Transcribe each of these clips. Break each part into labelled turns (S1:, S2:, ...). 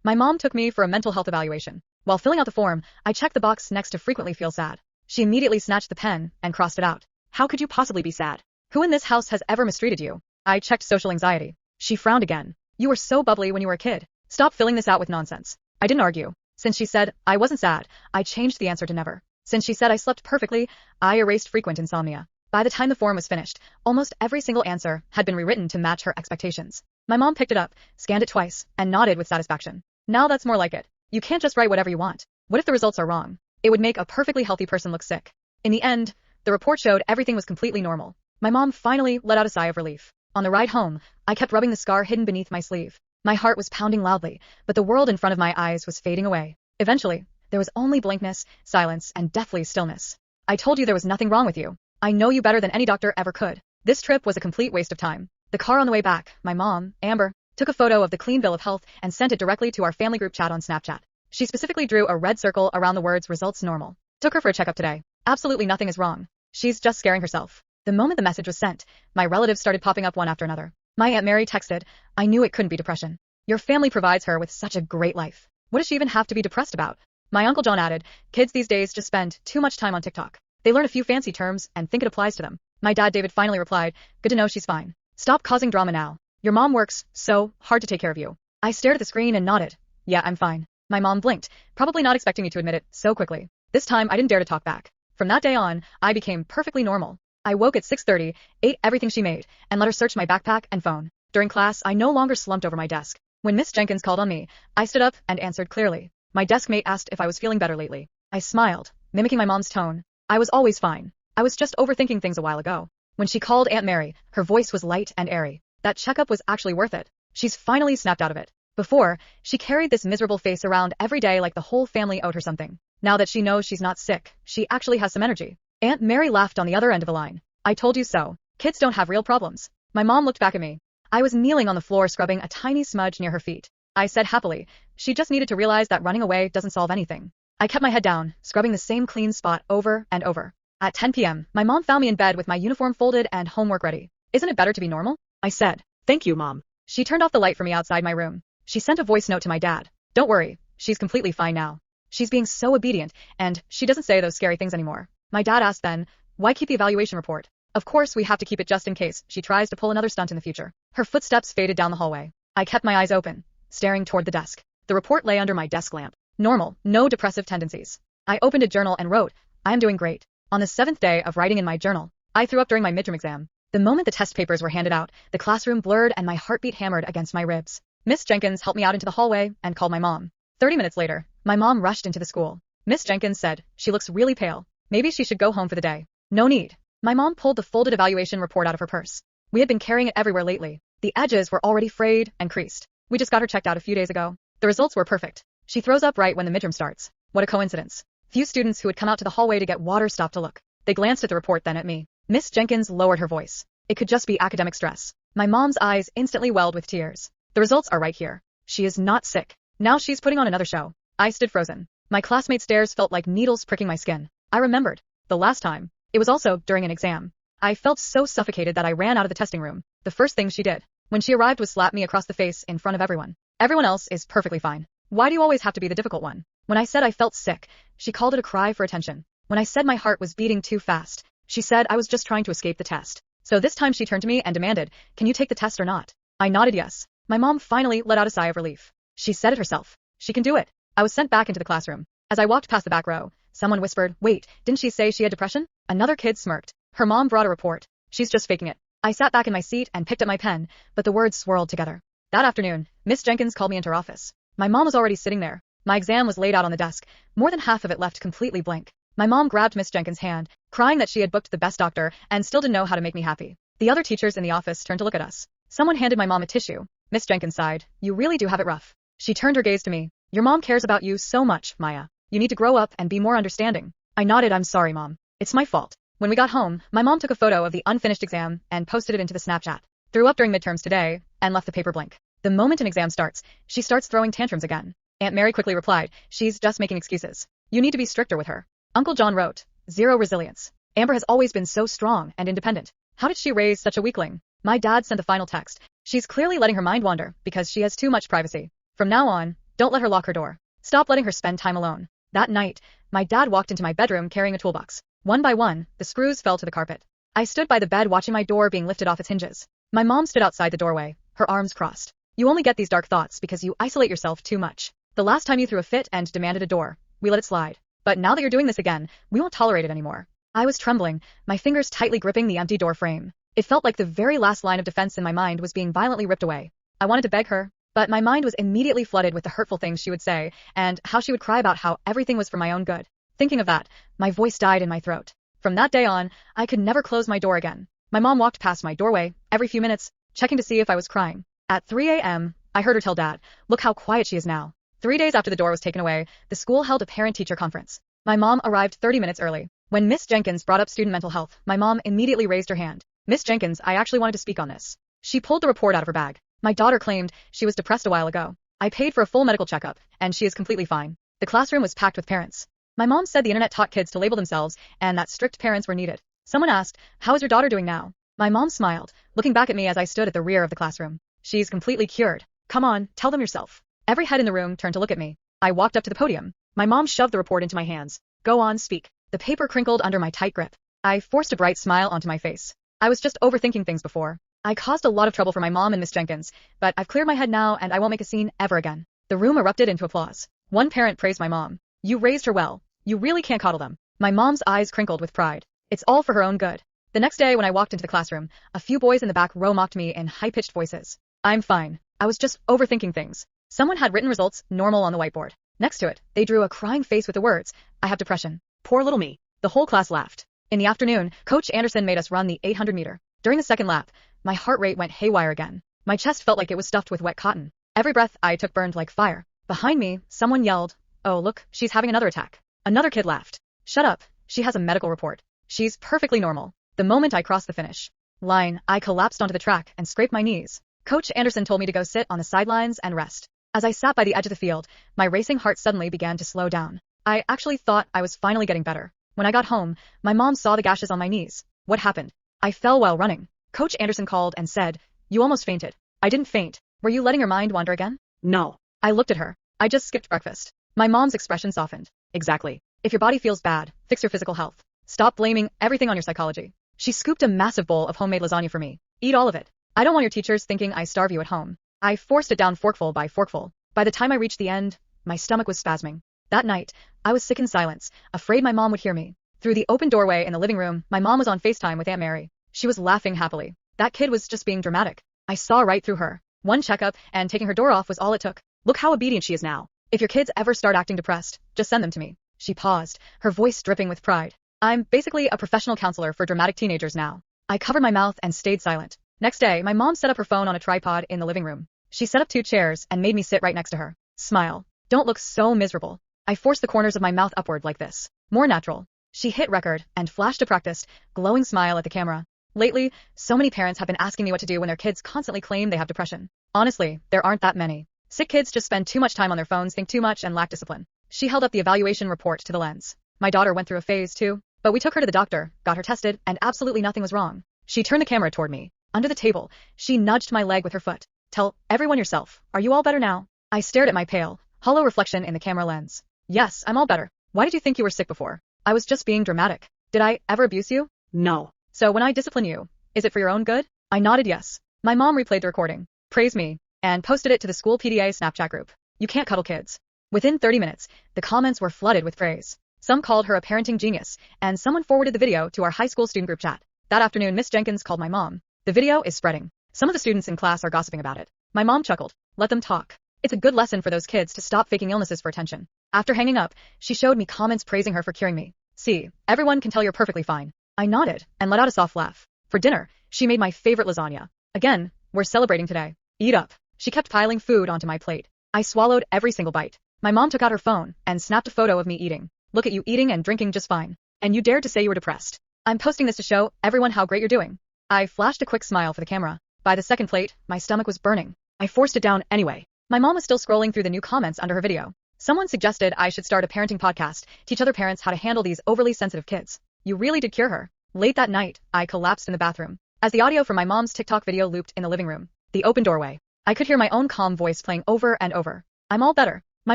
S1: My mom took me for a mental health evaluation. While filling out the form, I checked the box next to frequently feel sad. She immediately snatched the pen and crossed it out. How could you possibly be sad? Who in this house has ever mistreated you? I checked social anxiety. She frowned again. You were so bubbly when you were a kid. Stop filling this out with nonsense. I didn't argue. Since she said I wasn't sad, I changed the answer to never. Since she said I slept perfectly, I erased frequent insomnia. By the time the form was finished, almost every single answer had been rewritten to match her expectations. My mom picked it up, scanned it twice, and nodded with satisfaction. Now that's more like it. You can't just write whatever you want. What if the results are wrong? It would make a perfectly healthy person look sick. In the end, the report showed everything was completely normal. My mom finally let out a sigh of relief. On the ride home, I kept rubbing the scar hidden beneath my sleeve. My heart was pounding loudly, but the world in front of my eyes was fading away. Eventually, there was only blankness, silence, and deathly stillness. I told you there was nothing wrong with you. I know you better than any doctor ever could. This trip was a complete waste of time. The car on the way back, my mom, Amber, took a photo of the clean bill of health and sent it directly to our family group chat on Snapchat. She specifically drew a red circle around the words results normal. Took her for a checkup today. Absolutely nothing is wrong. She's just scaring herself. The moment the message was sent, my relatives started popping up one after another. My Aunt Mary texted, I knew it couldn't be depression. Your family provides her with such a great life. What does she even have to be depressed about? My Uncle John added, kids these days just spend too much time on TikTok. They learn a few fancy terms and think it applies to them. My dad David finally replied, good to know she's fine. Stop causing drama now. Your mom works so hard to take care of you. I stared at the screen and nodded. Yeah, I'm fine. My mom blinked, probably not expecting me to admit it so quickly. This time I didn't dare to talk back. From that day on, I became perfectly normal. I woke at 6:30, ate everything she made, and let her search my backpack and phone. During class, I no longer slumped over my desk. When Miss Jenkins called on me, I stood up and answered clearly. My desk mate asked if I was feeling better lately. I smiled, mimicking my mom's tone. I was always fine. I was just overthinking things a while ago. When she called Aunt Mary, her voice was light and airy. That checkup was actually worth it. She's finally snapped out of it. Before, she carried this miserable face around every day like the whole family owed her something. Now that she knows she's not sick, she actually has some energy. Aunt Mary laughed on the other end of the line. I told you so. Kids don't have real problems. My mom looked back at me. I was kneeling on the floor scrubbing a tiny smudge near her feet. I said happily, she just needed to realize that running away doesn't solve anything. I kept my head down, scrubbing the same clean spot over and over. At 10 p.m., my mom found me in bed with my uniform folded and homework ready. Isn't it better to be normal? I said.
S2: Thank you, Mom.
S1: She turned off the light for me outside my room. She sent a voice note to my dad. Don't worry, she's completely fine now. She's being so obedient, and she doesn't say those scary things anymore. My dad asked then, why keep the evaluation report? Of course we have to keep it just in case she tries to pull another stunt in the future. Her footsteps faded down the hallway. I kept my eyes open, staring toward the desk. The report lay under my desk lamp. Normal, no depressive tendencies. I opened a journal and wrote, I am doing great. On the 7th day of writing in my journal, I threw up during my midterm exam. The moment the test papers were handed out, the classroom blurred and my heartbeat hammered against my ribs. Miss Jenkins helped me out into the hallway and called my mom. 30 minutes later, my mom rushed into the school. Miss Jenkins said, she looks really pale. Maybe she should go home for the day. No need. My mom pulled the folded evaluation report out of her purse. We had been carrying it everywhere lately. The edges were already frayed and creased. We just got her checked out a few days ago. The results were perfect. She throws up right when the midterm starts. What a coincidence. Few students who had come out to the hallway to get water stopped to look. They glanced at the report then at me. Miss Jenkins lowered her voice. It could just be academic stress. My mom's eyes instantly welled with tears. The results are right here. She is not sick. Now she's putting on another show. I stood frozen. My classmates' stares felt like needles pricking my skin. I remembered. The last time. It was also during an exam. I felt so suffocated that I ran out of the testing room. The first thing she did, when she arrived, was slap me across the face in front of everyone. Everyone else is perfectly fine. Why do you always have to be the difficult one? When I said I felt sick, she called it a cry for attention. When I said my heart was beating too fast, she said I was just trying to escape the test. So this time she turned to me and demanded, can you take the test or not? I nodded yes. My mom finally let out a sigh of relief. She said it herself. She can do it. I was sent back into the classroom. As I walked past the back row, someone whispered, wait, didn't she say she had depression? Another kid smirked. Her mom brought a report. She's just faking it. I sat back in my seat and picked up my pen, but the words swirled together. That afternoon, Miss Jenkins called me into her office. My mom was already sitting there. My exam was laid out on the desk, more than half of it left completely blank. My mom grabbed Miss Jenkins' hand, crying that she had booked the best doctor and still didn't know how to make me happy. The other teachers in the office turned to look at us. Someone handed my mom a tissue. Miss Jenkins sighed. You really do have it rough. She turned her gaze to me. Your mom cares about you so much, Maya. You need to grow up and be more understanding. I nodded. I'm sorry, Mom. It's my fault. When we got home, my mom took a photo of the unfinished exam and posted it into the Snapchat. Threw up during midterms today and left the paper blank. The moment an exam starts, she starts throwing tantrums again. Aunt Mary quickly replied, she's just making excuses. You need to be stricter with her. Uncle John wrote, zero resilience. Amber has always been so strong and independent. How did she raise such a weakling? My dad sent the final text. She's clearly letting her mind wander because she has too much privacy. From now on, Don't let her lock her door. Stop letting her spend time alone. That night, my dad walked into my bedroom carrying a toolbox. One by one, the screws fell to the carpet. I stood by the bed watching my door being lifted off its hinges. My mom stood outside the doorway, her arms crossed. You only get these dark thoughts because you isolate yourself too much. The last time you threw a fit and demanded a door, we let it slide. But now that you're doing this again, we won't tolerate it anymore. I was trembling, my fingers tightly gripping the empty door frame. It felt like the very last line of defense in my mind was being violently ripped away. I wanted to beg her, but my mind was immediately flooded with the hurtful things she would say, and how she would cry about how everything was for my own good. Thinking of that, my voice died in my throat. From that day on, I could never close my door again. My mom walked past my doorway, every few minutes, checking to see if I was crying. At 3 a.m., I heard her tell Dad, "Look how quiet she is now." 3 days after the door was taken away, the school held a parent-teacher conference. My mom arrived 30 minutes early. When Miss Jenkins brought up student mental health, my mom immediately raised her hand. "Miss Jenkins, I actually wanted to speak on this." She pulled the report out of her bag. My daughter claimed she was depressed a while ago. I paid for a full medical checkup, and she is completely fine. The classroom was packed with parents. My mom said the internet taught kids to label themselves, and that strict parents were needed. Someone asked, "How is your daughter doing now?" My mom smiled, looking back at me as I stood at the rear of the classroom. "She's completely cured. Come on, tell them yourself." Every head in the room turned to look at me. I walked up to the podium. My mom shoved the report into my hands. "Go on, speak." The paper crinkled under my tight grip. I forced a bright smile onto my face. I was just overthinking things before. I caused a lot of trouble for my mom and Miss Jenkins, but I've cleared my head now and I won't make a scene ever again. The room erupted into applause. One parent praised my mom. "You raised her well. You really can't coddle them." My mom's eyes crinkled with pride. It's all for her own good. The next day when I walked into the classroom, a few boys in the back row mocked me in high-pitched voices. "I'm fine. I was just overthinking things." Someone had written results normal on the whiteboard. Next to it, they drew a crying face with the words, "I have depression." Poor little me. The whole class laughed. In the afternoon, Coach Anderson made us run the 800-meter. During the second lap, my heart rate went haywire again. My chest felt like it was stuffed with wet cotton. Every breath I took burned like fire. Behind me, someone yelled, "Oh look, she's having another attack." Another kid laughed. "Shut up, she has a medical report. She's perfectly normal." The moment I crossed the finish line, I collapsed onto the track and scraped my knees. Coach Anderson told me to go sit on the sidelines and rest. As I sat by the edge of the field, my racing heart suddenly began to slow down. I actually thought I was finally getting better. When I got home, my mom saw the gashes on my knees. "What happened?" "I fell while running." Coach Anderson called and said, "You almost fainted." I didn't faint. "Were you letting your mind wander again?" "No." I looked at her. "I just skipped breakfast." My mom's expression softened. "Exactly. If your body feels bad, fix your physical health. Stop blaming everything on your psychology." She scooped a massive bowl of homemade lasagna for me. "Eat all of it. I don't want your teachers thinking I starve you at home." I forced it down forkful by forkful. By the time I reached the end, my stomach was spasming. That night, I was sick in silence, afraid my mom would hear me. Through the open doorway in the living room, my mom was on FaceTime with Aunt Mary. She was laughing happily. That kid was just being dramatic. I saw right through her. One checkup, and taking her door off was all it took. Look how obedient she is now. If your kids ever start acting depressed, just send them to me. She paused, her voice dripping with pride. I'm basically a professional counselor for dramatic teenagers now. I covered my mouth and stayed silent. Next day, my mom set up her phone on a tripod in the living room. She set up 2 chairs and made me sit right next to her. "Smile. Don't look so miserable." I forced the corners of my mouth upward like this. More natural. She hit record and flashed a practiced, glowing smile at the camera. Lately, so many parents have been asking me what to do when their kids constantly claim they have depression. Honestly, there aren't that many. Sick kids just spend too much time on their phones, think too much, and lack discipline. She held up the evaluation report to the lens. My daughter went through a phase too, but we took her to the doctor, got her tested, and absolutely nothing was wrong. She turned the camera toward me. Under the table, she nudged my leg with her foot. "Tell everyone yourself. Are you all better now?" I stared at my pale, hollow reflection in the camera lens. "Yes, I'm all better." "Why did you think you were sick before?" "I was just being dramatic." "Did I ever abuse you?" "No." "So when I discipline you, is it for your own good?" I nodded yes. My mom replayed the recording, praised me, and posted it to the school PTA Snapchat group. "You can't cuddle kids." Within 30 minutes, the comments were flooded with praise. Some called her a parenting genius, and someone forwarded the video to our high school student group chat. That afternoon, Miss Jenkins called my mom. "The video is spreading. Some of the students in class are gossiping about it." My mom chuckled. "Let them talk. It's a good lesson for those kids to stop faking illnesses for attention." After hanging up, she showed me comments praising her for curing me. "See, everyone can tell you're perfectly fine." I nodded and let out a soft laugh. For dinner, she made my favorite lasagna. "Again, we're celebrating today. Eat up." She kept piling food onto my plate. I swallowed every single bite. My mom took out her phone and snapped a photo of me eating. "Look at you eating and drinking just fine. And you dared to say you were depressed. I'm posting this to show everyone how great you're doing." I flashed a quick smile for the camera. By the second plate, my stomach was burning. I forced it down anyway. My mom was still scrolling through the new comments under her video. Someone suggested I should start a parenting podcast, teach other parents how to handle these overly sensitive kids. You really did cure her. Late that night, I collapsed in the bathroom. As the audio from my mom's TikTok video looped in the living room, the open doorway, I could hear my own calm voice playing over and over. "I'm all better. My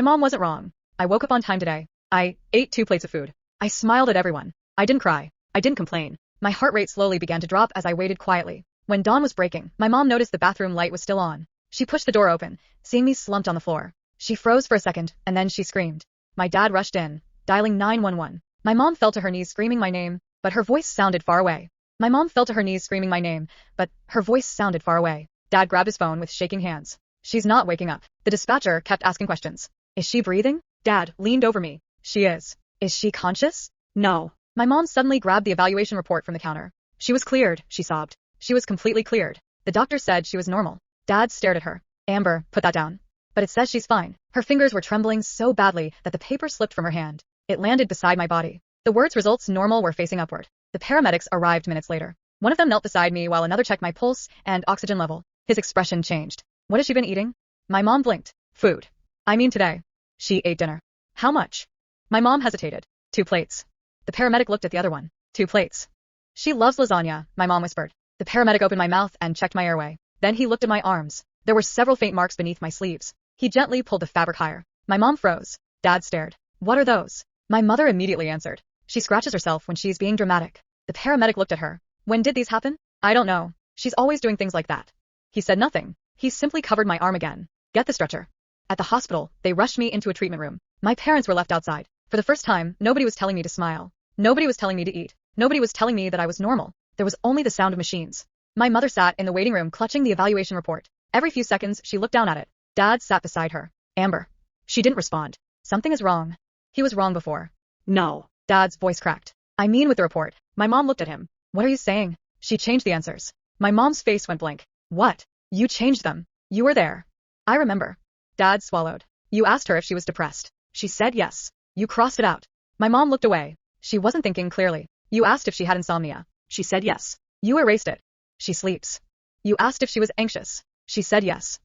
S1: mom wasn't wrong. I woke up on time today. I ate 2 plates of food. I smiled at everyone. I didn't cry. I didn't complain. My heart rate slowly began to drop as I waited quietly. When dawn was breaking, my mom noticed the bathroom light was still on. She pushed the door open, seeing me slumped on the floor. She froze for a second, and then she screamed. My dad rushed in, dialing 911. My mom fell to her knees screaming my name, but her voice sounded far away. My mom fell to her knees screaming my name, but her voice sounded far away. Dad grabbed his phone with shaking hands. She's not waking up. The dispatcher kept asking questions. Is she breathing? Dad leaned over me. She is. Is she conscious? No. My mom suddenly grabbed the evaluation report from the counter. She was cleared, she sobbed. She was completely cleared. The doctor said she was normal. Dad stared at her. Amber, put that down. But it says she's fine. Her fingers were trembling so badly that the paper slipped from her hand. It landed beside my body. The words results normal were facing upward. The paramedics arrived minutes later. One of them knelt beside me while another checked my pulse and oxygen level. His expression changed. What has she been eating? My mom blinked. Food. I mean today. She ate dinner. How much? My mom hesitated. 2 plates. The paramedic looked at the other one. 2 plates. She loves lasagna, my mom whispered. The paramedic opened my mouth and checked my airway. Then he looked at my arms. There were several faint marks beneath my sleeves. He gently pulled the fabric higher. My mom froze. Dad stared. What are those? My mother immediately answered. She scratches herself when she's being dramatic. The paramedic looked at her. When did these happen? I don't know. She's always doing things like that. He said nothing. He simply covered my arm again. Get the stretcher. At the hospital, they rushed me into a treatment room. My parents were left outside. For the first time, nobody was telling me to smile. Nobody was telling me to eat. Nobody was telling me that I was normal. There was only the sound of machines. My mother sat in the waiting room clutching the evaluation report. Every few seconds, she looked down at it. Dad sat beside her. Amber. She didn't respond. Something is wrong. He was wrong before. No. Dad's voice cracked. I mean with the report. My mom looked at him. What are you saying? She changed the answers. My mom's face went blank. What? You changed them. You were there. I remember. Dad swallowed. You asked her if she was depressed. She said yes. You crossed it out. My mom looked away. She wasn't thinking clearly. You asked if she had insomnia. She said yes. You erased it. She sleeps. You asked if she was anxious. She said yes.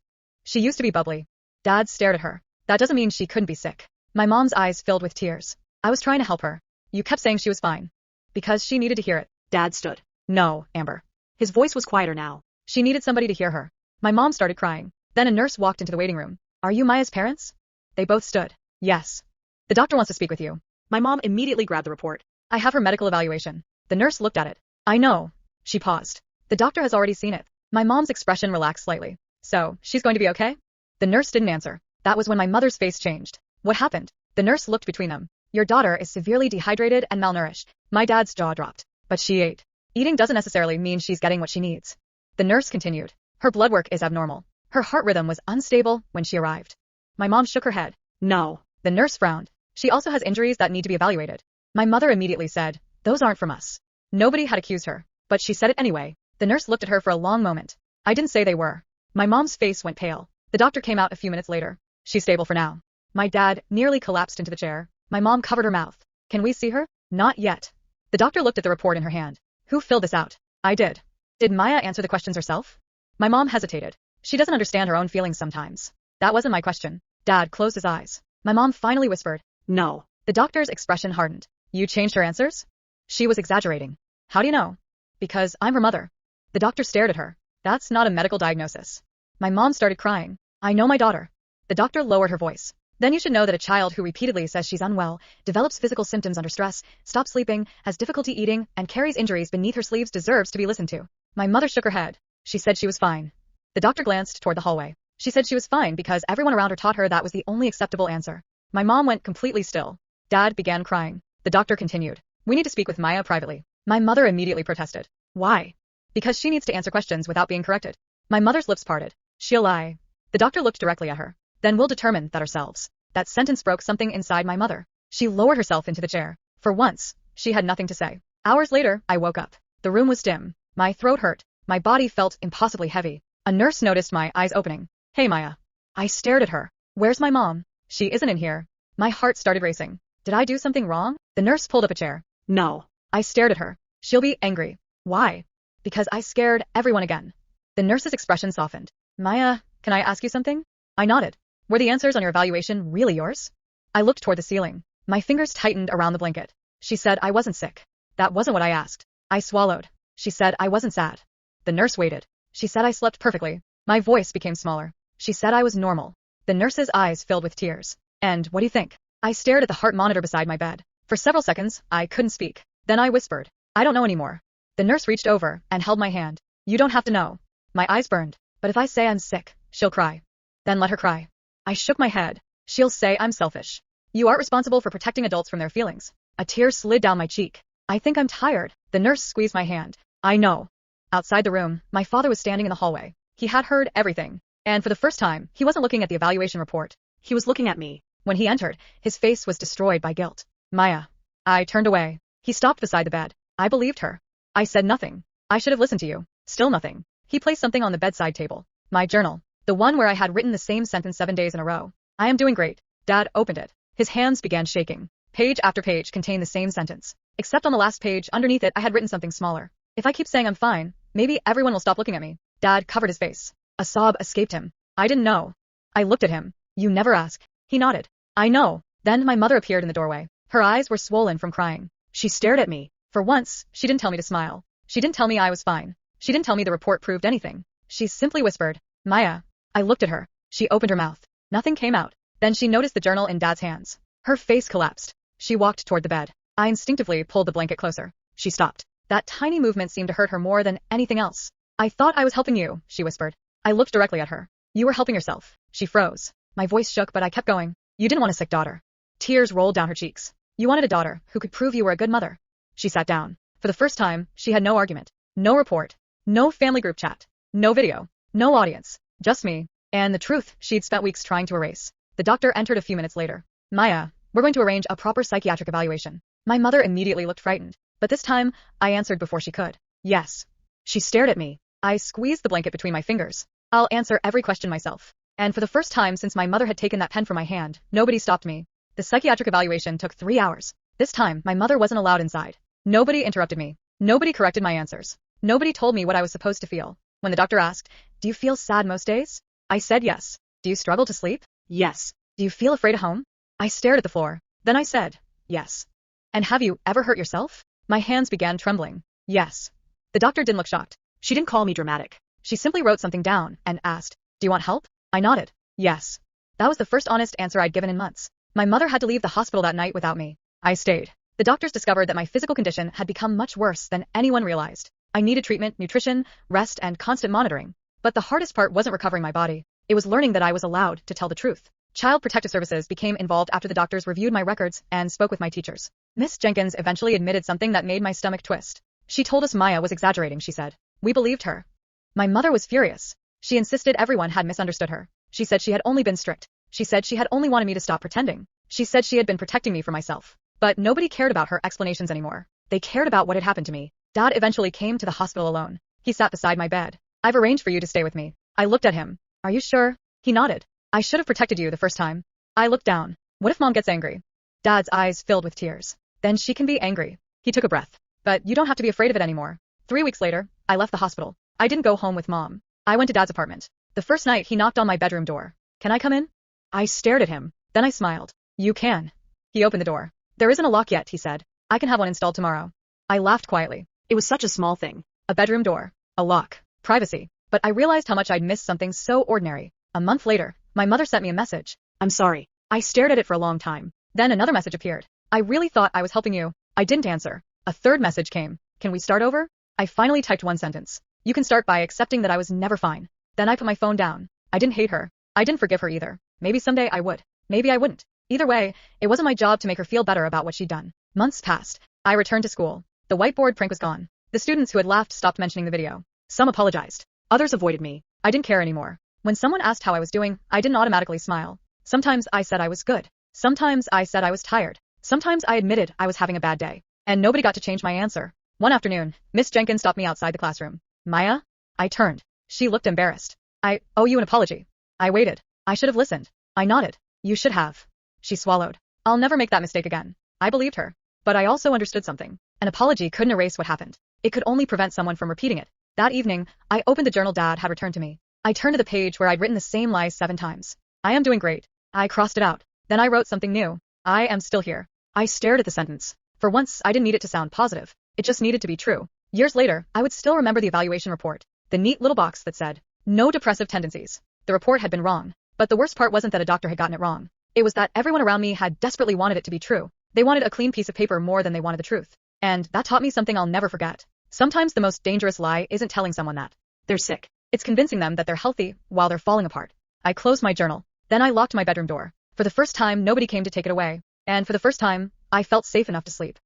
S1: She used to be bubbly. Dad stared at her. That doesn't mean she couldn't be sick. My mom's eyes filled with tears. I was trying to help her. You kept saying she was fine. Because she needed to hear it. Dad stood. No, Amber. His voice was quieter now. She needed somebody to hear her. My mom started crying. Then a nurse walked into the waiting room. Are you Maya's parents? They both stood. Yes. The doctor wants to speak with you. My mom immediately grabbed the report. I have her medical evaluation. The nurse looked at it. I know. She paused. The doctor has already seen it. My mom's expression relaxed slightly. So, she's going to be okay? The nurse didn't answer. That was when my mother's face changed. What happened? The nurse looked between them. Your daughter is severely dehydrated and malnourished. My dad's jaw dropped. But she ate. Eating doesn't necessarily mean she's getting what she needs. The nurse continued. Her blood work is abnormal. Her heart rhythm was unstable when she arrived. My mom shook her head. No. The nurse frowned. She also has injuries that need to be evaluated. My mother immediately said, those aren't from us. Nobody had accused her, but she said it anyway. The nurse looked at her for a long moment. I didn't say they were. My mom's face went pale. The doctor came out a few minutes later. She's stable for now. My dad nearly collapsed into the chair. My mom covered her mouth. Can we see her? Not yet. The doctor looked at the report in her hand. Who filled this out? I did. Did Maya answer the questions herself? My mom hesitated. She doesn't understand her own feelings sometimes. That wasn't my question. Dad closed his eyes. My mom finally whispered, no. The doctor's expression hardened. You changed her answers? She was exaggerating. How do you know? Because I'm her mother. The doctor stared at her. That's not a medical diagnosis. My mom started crying. I know my daughter. The doctor lowered her voice. Then you should know that a child who repeatedly says she's unwell, develops physical symptoms under stress, stops sleeping, has difficulty eating, and carries injuries beneath her sleeves deserves to be listened to. My mother shook her head. She said she was fine. The doctor glanced toward the hallway. She said she was fine because everyone around her taught her that was the only acceptable answer. My mom went completely still. Dad began crying. The doctor continued. We need to speak with Maya privately. My mother immediately protested. Why? Because she needs to answer questions without being corrected. My mother's lips parted. She'll lie. The doctor looked directly at her. Then we'll determine that ourselves. That sentence broke something inside my mother. She lowered herself into the chair. For once, she had nothing to say. Hours later, I woke up. The room was dim. My throat hurt. My body felt impossibly heavy. A nurse noticed my eyes opening. Hey Maya. I stared at her. Where's my mom? She isn't in here. My heart started racing. Did I do something wrong? The nurse pulled up a chair. No. I stared at her. She'll be angry. Why? Because I scared everyone again. The nurse's expression softened. Maya, can I ask you something? I nodded. Were the answers on your evaluation really yours? I looked toward the ceiling. My fingers tightened around the blanket. She said I wasn't sick. That wasn't what I asked. I swallowed. She said I wasn't sad. The nurse waited. She said I slept perfectly. My voice became smaller. She said I was normal. The nurse's eyes filled with tears. And what do you think? I stared at the heart monitor beside my bed. For several seconds, I couldn't speak. Then I whispered, I don't know anymore. The nurse reached over and held my hand. You don't have to know. My eyes burned. But if I say I'm sick, she'll cry. Then let her cry. I shook my head. She'll say I'm selfish. You aren't responsible for protecting adults from their feelings. A tear slid down my cheek. I think I'm tired. The nurse squeezed my hand. I know. Outside the room, my father was standing in the hallway. He had heard everything. And for the first time, he wasn't looking at the evaluation report. He was looking at me. When he entered, his face was destroyed by guilt. Maya. I turned away. He stopped beside the bed. I believed her. I said nothing. I should have listened to you. Still nothing. He placed something on the bedside table. My journal. The one where I had written the same sentence 7 days in a row. I am doing great. Dad opened it. His hands began shaking. Page after page contained the same sentence. Except on the last page, underneath it, I had written something smaller. If I keep saying I'm fine, maybe everyone will stop looking at me. Dad covered his face. A sob escaped him. I didn't know. I looked at him. You never ask. He nodded. I know. Then my mother appeared in the doorway. Her eyes were swollen from crying. She stared at me. For once, she didn't tell me to smile. She didn't tell me I was fine. She didn't tell me the report proved anything. She simply whispered, Maya. I looked at her. She opened her mouth. Nothing came out. Then she noticed the journal in Dad's hands. Her face collapsed. She walked toward the bed. I instinctively pulled the blanket closer. She stopped. That tiny movement seemed to hurt her more than anything else. I thought I was helping you, she whispered. I looked directly at her. You were helping yourself. She froze. My voice shook, but I kept going. You didn't want a sick daughter. Tears rolled down her cheeks. You wanted a daughter who could prove you were a good mother. She sat down. For the first time, she had no argument. No report. No family group chat. No video. No audience. Just me. And the truth she'd spent weeks trying to erase. The doctor entered a few minutes later. Maya, we're going to arrange a proper psychiatric evaluation. My mother immediately looked frightened. But this time, I answered before she could. Yes. She stared at me. I squeezed the blanket between my fingers. I'll answer every question myself. And for the first time since my mother had taken that pen from my hand, nobody stopped me. The psychiatric evaluation took 3 hours. This time, my mother wasn't allowed inside. Nobody interrupted me. Nobody corrected my answers. Nobody told me what I was supposed to feel. When the doctor asked, do you feel sad most days? I said yes. Do you struggle to sleep? Yes. Do you feel afraid at home? I stared at the floor. Then I said, yes. And have you ever hurt yourself? My hands began trembling. Yes. The doctor didn't look shocked. She didn't call me dramatic. She simply wrote something down and asked, do you want help? I nodded. Yes. That was the first honest answer I'd given in months. My mother had to leave the hospital that night without me. I stayed. The doctors discovered that my physical condition had become much worse than anyone realized. I needed treatment, nutrition, rest, and constant monitoring. But the hardest part wasn't recovering my body. It was learning that I was allowed to tell the truth. Child Protective Services became involved after the doctors reviewed my records and spoke with my teachers. Miss Jenkins eventually admitted something that made my stomach twist. She told us Maya was exaggerating, she said. We believed her. My mother was furious. She insisted everyone had misunderstood her. She said she had only been strict. She said she had only wanted me to stop pretending. She said she had been protecting me from myself. But nobody cared about her explanations anymore. They cared about what had happened to me. Dad eventually came to the hospital alone. He sat beside my bed. I've arranged for you to stay with me. I looked at him. Are you sure? He nodded. I should have protected you the first time. I looked down. What if Mom gets angry? Dad's eyes filled with tears. Then she can be angry. He took a breath. But you don't have to be afraid of it anymore. 3 weeks later, I left the hospital. I didn't go home with Mom. I went to Dad's apartment. The first night he knocked on my bedroom door. Can I come in? I stared at him. Then I smiled. You can. He opened the door. There isn't a lock yet, he said. I can have one installed tomorrow. I laughed quietly. It was such a small thing. A bedroom door. A lock. Privacy. But I realized how much I'd missed something so ordinary. A month later, my mother sent me a message. I'm sorry. I stared at it for a long time. Then another message appeared. I really thought I was helping you. I didn't answer. A third message came. Can we start over? I finally typed one sentence. You can start by accepting that I was never fine. Then I put my phone down. I didn't hate her. I didn't forgive her either. Maybe someday I would. Maybe I wouldn't. Either way, it wasn't my job to make her feel better about what she'd done. Months passed. I returned to school. The whiteboard prank was gone. The students who had laughed stopped mentioning the video. Some apologized. Others avoided me. I didn't care anymore. When someone asked how I was doing, I didn't automatically smile. Sometimes I said I was good. Sometimes I said I was tired. Sometimes I admitted I was having a bad day. And nobody got to change my answer. One afternoon, Miss Jenkins stopped me outside the classroom. Maya? I turned. She looked embarrassed. I owe you an apology. I waited. I should have listened. I nodded. You should have. She swallowed. I'll never make that mistake again. I believed her. But I also understood something. An apology couldn't erase what happened. It could only prevent someone from repeating it. That evening, I opened the journal Dad had returned to me. I turned to the page where I'd written the same lies 7 times. I am doing great. I crossed it out. Then I wrote something new. I am still here. I stared at the sentence. For once, I didn't need it to sound positive. It just needed to be true. Years later, I would still remember the evaluation report. The neat little box that said, no depressive tendencies. The report had been wrong. But the worst part wasn't that a doctor had gotten it wrong. It was that everyone around me had desperately wanted it to be true. They wanted a clean piece of paper more than they wanted the truth. And that taught me something I'll never forget. Sometimes the most dangerous lie isn't telling someone that they're sick. It's convincing them that they're healthy while they're falling apart. I closed my journal. Then I locked my bedroom door. For the first time, nobody came to take it away. And for the first time, I felt safe enough to sleep.